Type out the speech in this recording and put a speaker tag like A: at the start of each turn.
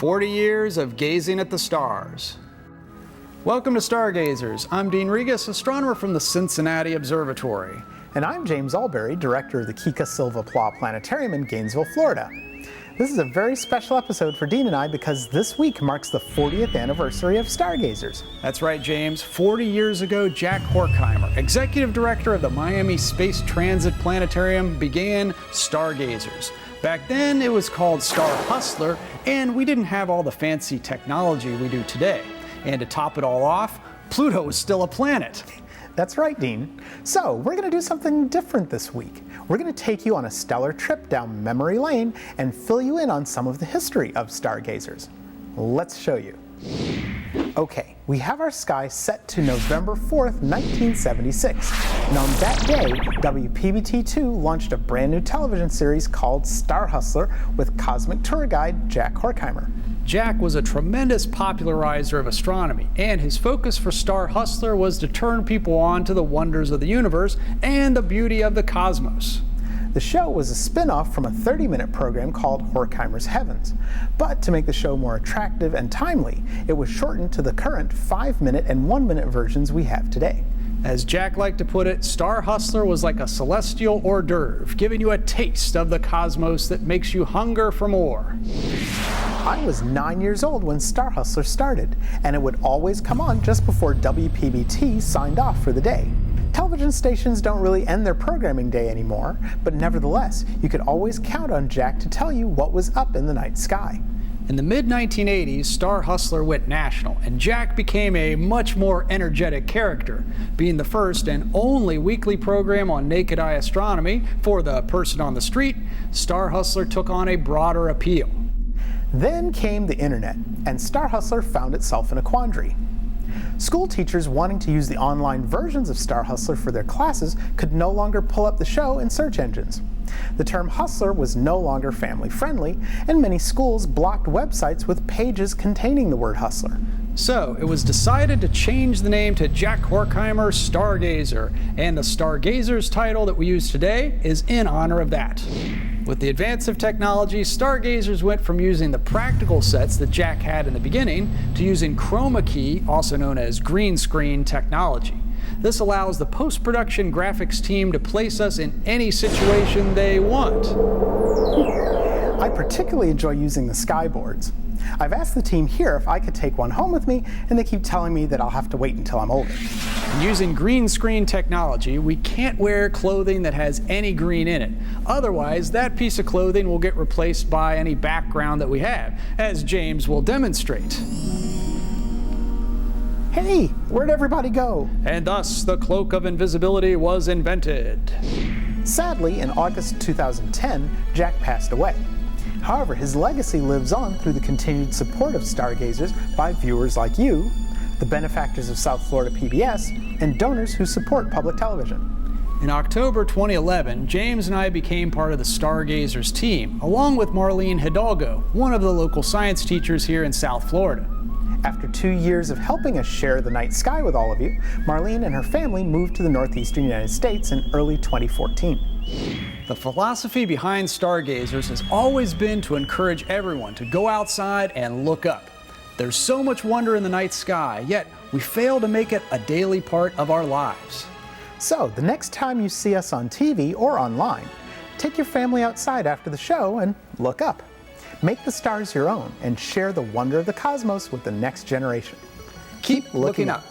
A: 40 years of gazing at the stars. Welcome to Stargazers. I'm Dean Regas, astronomer from the Cincinnati Observatory.
B: And I'm James Alberry, director of the Kika Silva Pla Planetarium in Gainesville, Florida. This is a very special episode for Dean and I because this week marks the 40th anniversary of Stargazers.
A: That's right, James. 40 years ago, Jack Horkheimer, executive director of the Miami Space Transit Planetarium, began Stargazers. Back then, it was called Star Hustler, and we didn't have all the fancy technology we do today. And to top it all off, Pluto was still a planet.
B: That's right, Dean. So we're going to do something different this week. We're going to take you on a stellar trip down memory lane and fill you in on some of the history of Stargazers. Let's show you. Okay, we have our sky set to November 4th, 1976. And on that day, WPBT2 launched a brand new television series called Star Hustler with cosmic tour guide Jack Horkheimer.
A: Jack was a tremendous popularizer of astronomy, and his focus for Star Hustler was to turn people on to the wonders of the universe and the beauty of the cosmos.
B: The show was a spin-off from a 30-minute program called Horkheimer's Heavens. But to make the show more attractive and timely, it was shortened to the current 5-minute and 1-minute versions we have today.
A: As Jack liked to put it, Star Hustler was like a celestial hors d'oeuvre, giving you a taste of the cosmos that makes you hunger for more.
B: I was 9 years old when Star Hustler started, and it would always come on just before WPBT signed off for the day. Television stations don't really end their programming day anymore, but nevertheless, you could always count on Jack to tell you what was up in the night sky.
A: In the mid-1980s, Star Hustler went national, and Jack became a much more energetic character. Being the first and only weekly program on naked eye astronomy for the person on the street, Star Hustler took on a broader appeal.
B: Then came the internet, and Star Hustler found itself in a quandary. School teachers wanting to use the online versions of Star Hustler for their classes could no longer pull up the show in search engines. The term hustler was no longer family-friendly, and many schools blocked websites with pages containing the word hustler.
A: So it was decided to change the name to Jack Horkheimer Stargazer, and the Stargazers title that we use today is in honor of that. With the advance of technology, Stargazers went from using the practical sets that Jack had in the beginning to using chroma key, also known as green screen technology. This allows the post-production graphics team to place us in any situation they want.
B: I particularly enjoy using the skyboards. I've asked the team here if I could take one home with me, and they keep telling me that I'll have to wait until I'm older.
A: Using green screen technology, we can't wear clothing that has any green in it. Otherwise, that piece of clothing will get replaced by any background that we have, as James will demonstrate.
B: Hey, where'd everybody go?
A: And thus, the cloak of invisibility was invented.
B: Sadly, in August 2010, Jack passed away. However, his legacy lives on through the continued support of Stargazers by viewers like you, the benefactors of South Florida PBS, and donors who support public television.
A: In October 2011, James and I became part of the Stargazers team, along with Marlene Hidalgo, one of the local science teachers here in South Florida.
B: After 2 years of helping us share the night sky with all of you, Marlene and her family moved to the northeastern United States in early 2014.
A: The philosophy behind Stargazers has always been to encourage everyone to go outside and look up. There's so much wonder in the night sky, yet we fail to make it a daily part of our lives.
B: So, the next time you see us on TV or online, take your family outside after the show and look up. Make the stars your own and share the wonder of the cosmos with the next generation.
A: Keep looking up.